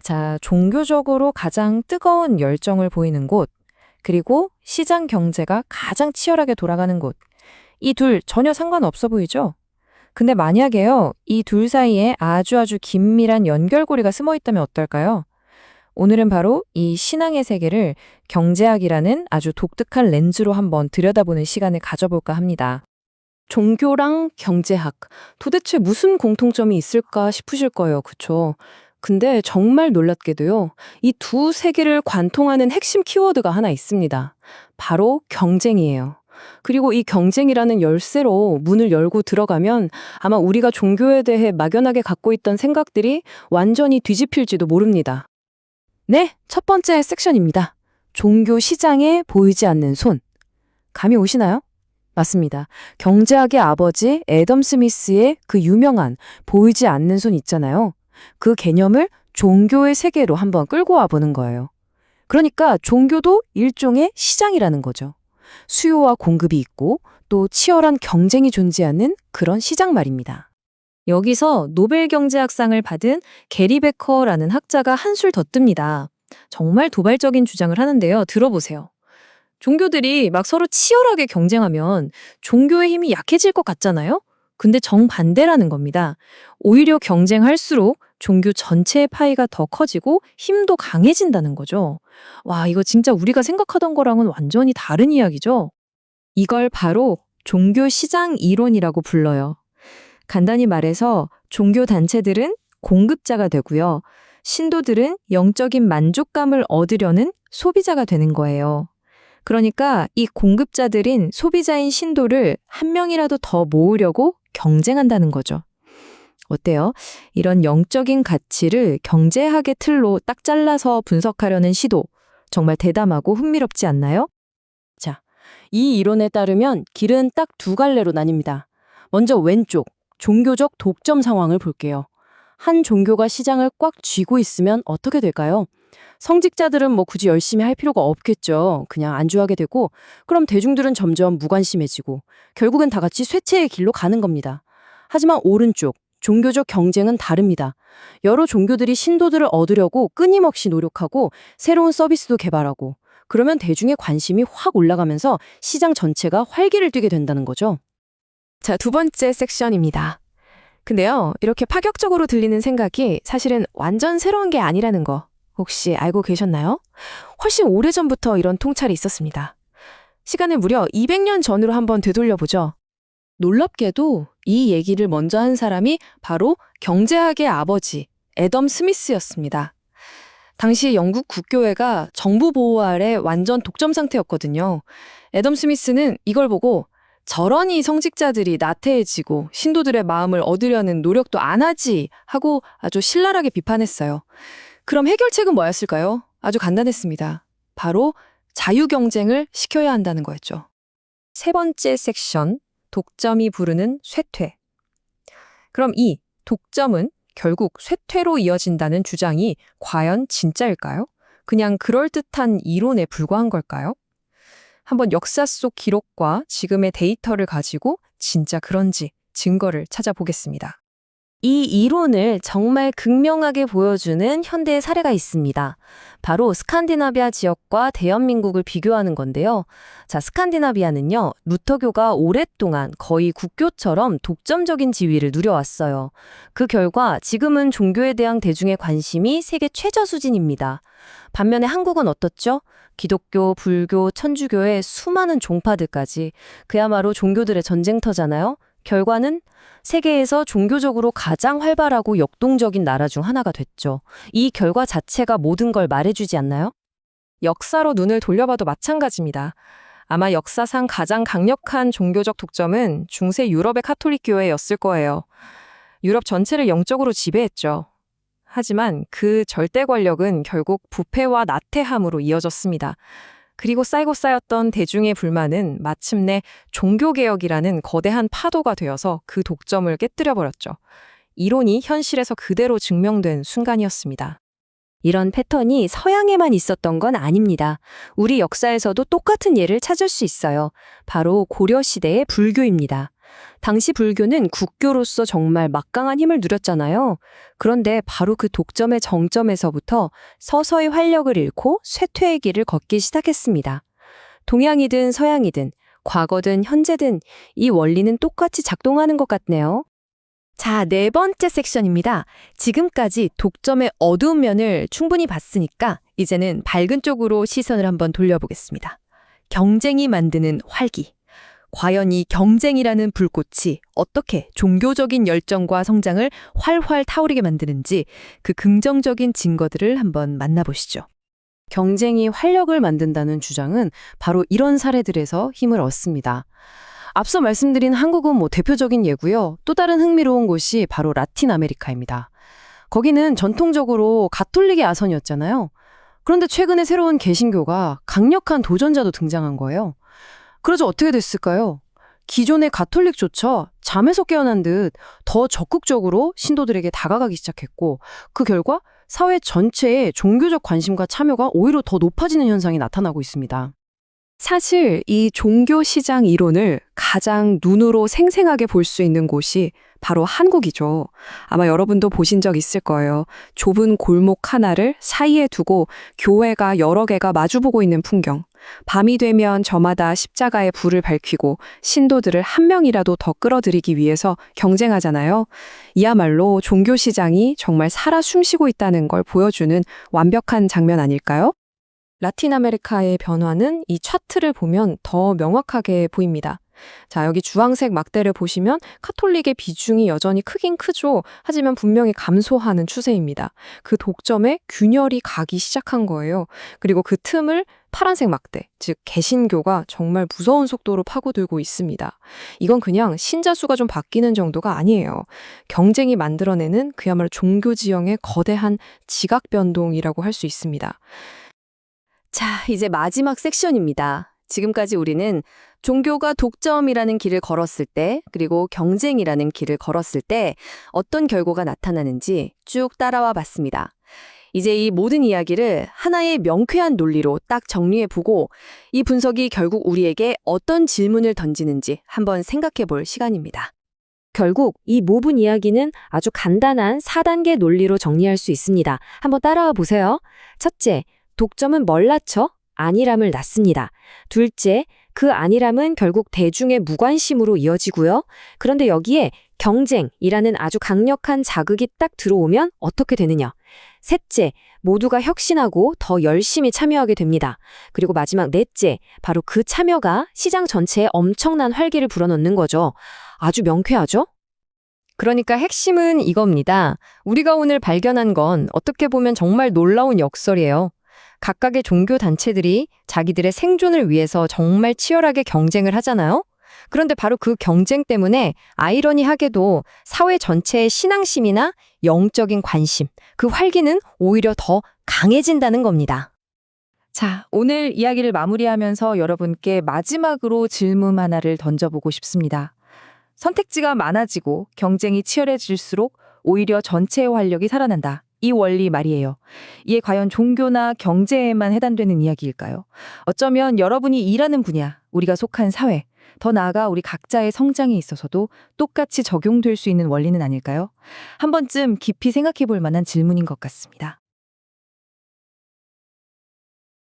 자, 종교적으로 가장 뜨거운 열정을 보이는 곳, 그리고 시장 경제가 가장 치열하게 돌아가는 곳. 이 둘 전혀 상관없어 보이죠? 근데 만약에요, 이 둘 사이에 아주 긴밀한 연결고리가 숨어 있다면 어떨까요? 오늘은 바로 이 신앙의 세계를 경제학이라는 아주 독특한 렌즈로 한번 들여다보는 시간을 가져볼까 합니다. 종교랑 경제학, 도대체 무슨 공통점이 있을까 싶으실 거예요. 그쵸? 근데 정말 놀랍게도요, 이 두 세계를 관통하는 핵심 키워드가 하나 있습니다. 바로 경쟁이에요. 그리고 이 경쟁이라는 열쇠로 문을 열고 들어가면 아마 우리가 종교에 대해 막연하게 갖고 있던 생각들이 완전히 뒤집힐지도 모릅니다. 네, 첫 번째 섹션입니다. 종교 시장에 보이지 않는 손. 감이 오시나요? 맞습니다. 경제학의 아버지 애덤 스미스의 그 유명한 보이지 않는 손 있잖아요. 그 개념을 종교의 세계로 한번 끌고 와 보는 거예요. 그러니까 종교도 일종의 시장이라는 거죠. 수요와 공급이 있고 또 치열한 경쟁이 존재하는 그런 시장 말입니다. 여기서 노벨 경제학상을 받은 게리 베커라는 학자가 한술 더 뜹니다. 정말 도발적인 주장을 하는데요. 들어보세요. 종교들이 막 서로 치열하게 경쟁하면 종교의 힘이 약해질 것 같잖아요? 근데 정반대라는 겁니다. 오히려 경쟁할수록 종교 전체의 파이가 더 커지고 힘도 강해진다는 거죠. 와, 이거 진짜 우리가 생각하던 거랑은 완전히 다른 이야기죠? 이걸 바로 종교 시장 이론이라고 불러요. 간단히 말해서 종교 단체들은 공급자가 되고요. 신도들은 영적인 만족감을 얻으려는 소비자가 되는 거예요. 그러니까 이 공급자들인 소비자인 신도를 한 명이라도 더 모으려고 경쟁한다는 거죠. 어때요? 이런 영적인 가치를 경제학의 틀로 딱 잘라서 분석하려는 시도, 정말 대담하고 흥미롭지 않나요? 자, 이 이론에 따르면 길은 딱 두 갈래로 나뉩니다. 먼저 왼쪽, 종교적 독점 상황을 볼게요. 한 종교가 시장을 꽉 쥐고 있으면 어떻게 될까요? 성직자들은 뭐 굳이 열심히 할 필요가 없겠죠. 그냥 안주하게 되고, 그럼 대중들은 점점 무관심해지고, 결국은 다 같이 쇠퇴의 길로 가는 겁니다. 하지만 오른쪽, 종교적 경쟁은 다릅니다. 여러 종교들이 신도들을 얻으려고 끊임없이 노력하고, 새로운 서비스도 개발하고, 그러면 대중의 관심이 확 올라가면서 시장 전체가 활기를 띠게 된다는 거죠. 자, 두 번째 섹션입니다. 근데요, 이렇게 파격적으로 들리는 생각이 사실은 완전 새로운 게 아니라는 거 혹시 알고 계셨나요? 훨씬 오래전부터 이런 통찰이 있었습니다. 시간을 무려 200년 전으로 한번 되돌려보죠. 놀랍게도 이 얘기를 먼저 한 사람이 바로 경제학의 아버지 애덤 스미스였습니다. 당시 영국 국교회가 정부 보호 아래 완전 독점 상태였거든요. 애덤 스미스는 이걸 보고 저러니 성직자들이 나태해지고 신도들의 마음을 얻으려는 노력도 안 하지 하고 아주 신랄하게 비판했어요. 그럼 해결책은 뭐였을까요? 아주 간단했습니다. 바로 자유경쟁을 시켜야 한다는 거였죠. 세 번째 섹션, 독점이 부르는 쇠퇴. 그럼 이 독점은 결국 쇠퇴로 이어진다는 주장이 과연 진짜일까요? 그냥 그럴듯한 이론에 불과한 걸까요? 한번 역사 속 기록과 지금의 데이터를 가지고 진짜 그런지 증거를 찾아보겠습니다. 이 이론을 정말 극명하게 보여주는 현대의 사례가 있습니다. 바로 스칸디나비아 지역과 대한민국을 비교하는 건데요. 자, 스칸디나비아는요, 루터교가 오랫동안 거의 국교처럼 독점적인 지위를 누려왔어요. 그 결과 지금은 종교에 대한 대중의 관심이 세계 최저 수준입니다. 반면에 한국은 어떻죠? 기독교, 불교, 천주교의 수많은 종파들까지 그야말로 종교들의 전쟁터잖아요. 결과는 세계에서 종교적으로 가장 활발하고 역동적인 나라 중 하나가 됐죠. 이 결과 자체가 모든 걸 말해주지 않나요? 역사로 눈을 돌려봐도 마찬가지입니다. 아마 역사상 가장 강력한 종교적 독점은 중세 유럽의 카톨릭 교회였을 거예요. 유럽 전체를 영적으로 지배했죠. 하지만 그 절대 권력은 결국 부패와 나태함으로 이어졌습니다. 그리고 쌓이고 쌓였던 대중의 불만은 마침내 종교개혁이라는 거대한 파도가 되어서 그 독점을 깨뜨려버렸죠. 이론이 현실에서 그대로 증명된 순간이었습니다. 이런 패턴이 서양에만 있었던 건 아닙니다. 우리 역사에서도 똑같은 예를 찾을 수 있어요. 바로 고려시대의 불교입니다. 당시 불교는 국교로서 정말 막강한 힘을 누렸잖아요. 그런데 바로 그 독점의 정점에서부터 서서히 활력을 잃고 쇠퇴의 길을 걷기 시작했습니다. 동양이든 서양이든 과거든 현재든 이 원리는 똑같이 작동하는 것 같네요. 자, 네 번째 섹션입니다. 지금까지 독점의 어두운 면을 충분히 봤으니까 이제는 밝은 쪽으로 시선을 한번 돌려보겠습니다. 경쟁이 만드는 활기. 과연 이 경쟁이라는 불꽃이 어떻게 종교적인 열정과 성장을 활활 타오르게 만드는지 그 긍정적인 증거들을 한번 만나보시죠. 경쟁이 활력을 만든다는 주장은 바로 이런 사례들에서 힘을 얻습니다. 앞서 말씀드린 한국은 대표적인 예고요. 또 다른 흥미로운 곳이 바로 라틴 아메리카입니다. 거기는 전통적으로 가톨릭의 아선이었잖아요. 그런데 최근에 새로운 개신교가 강력한 도전자도 등장한 거예요. 그래서 어떻게 됐을까요? 기존의 가톨릭조차 잠에서 깨어난 듯 더 적극적으로 신도들에게 다가가기 시작했고, 그 결과 사회 전체의 종교적 관심과 참여가 오히려 더 높아지는 현상이 나타나고 있습니다. 사실 이 종교 시장 이론을 가장 눈으로 생생하게 볼 수 있는 곳이 바로 한국이죠. 아마 여러분도 보신 적 있을 거예요. 좁은 골목 하나를 사이에 두고 교회가 여러 개가 마주보고 있는 풍경. 밤이 되면 저마다 십자가의 불을 밝히고 신도들을 한 명이라도 더 끌어들이기 위해서 경쟁하잖아요. 이야말로 종교 시장이 정말 살아 숨쉬고 있다는 걸 보여주는 완벽한 장면 아닐까요? 라틴 아메리카의 변화는 이 차트를 보면 더 명확하게 보입니다. 자, 여기 주황색 막대를 보시면 카톨릭의 비중이 여전히 크긴 크죠. 하지만 분명히 감소하는 추세입니다. 그 독점에 균열이 가기 시작한 거예요. 그리고 그 틈을 파란색 막대, 즉 개신교가 정말 무서운 속도로 파고들고 있습니다. 이건 그냥 신자 수가 좀 바뀌는 정도가 아니에요. 경쟁이 만들어내는 그야말로 종교 지형의 거대한 지각 변동이라고 할 수 있습니다. 자, 이제 마지막 섹션입니다. 지금까지 우리는 종교가 독점이라는 길을 걸었을 때, 그리고 경쟁이라는 길을 걸었을 때 어떤 결과가 나타나는지 쭉 따라와 봤습니다. 이제 이 모든 이야기를 하나의 명쾌한 논리로 딱 정리해보고 이 분석이 결국 우리에게 어떤 질문을 던지는지 한번 생각해 볼 시간입니다. 결국 이 모든 이야기는 아주 간단한 4단계 논리로 정리할 수 있습니다. 한번 따라와 보세요. 첫째, 독점은 뭘 낳죠? 안일함을 낳습니다. 둘째, 그 안일함은 결국 대중의 무관심으로 이어지고요. 그런데 여기에 경쟁이라는 아주 강력한 자극이 딱 들어오면 어떻게 되느냐? 셋째, 모두가 혁신하고 더 열심히 참여하게 됩니다. 그리고 마지막 넷째, 바로 그 참여가 시장 전체에 엄청난 활기를 불어넣는 거죠. 아주 명쾌하죠? 그러니까 핵심은 이겁니다. 우리가 오늘 발견한 건 어떻게 보면 정말 놀라운 역설이에요. 각각의 종교 단체들이 자기들의 생존을 위해서 정말 치열하게 경쟁을 하잖아요. 그런데 바로 그 경쟁 때문에 아이러니하게도 사회 전체의 신앙심이나 영적인 관심, 그 활기는 오히려 더 강해진다는 겁니다. 자, 오늘 이야기를 마무리하면서 여러분께 마지막으로 질문 하나를 던져보고 싶습니다. 선택지가 많아지고 경쟁이 치열해질수록 오히려 전체의 활력이 살아난다. 이 원리 말이에요. 이게 과연 종교나 경제에만 해당되는 이야기일까요? 어쩌면 여러분이 일하는 분야, 우리가 속한 사회, 더 나아가 우리 각자의 성장에 있어서도 똑같이 적용될 수 있는 원리는 아닐까요? 한 번쯤 깊이 생각해 볼 만한 질문인 것 같습니다.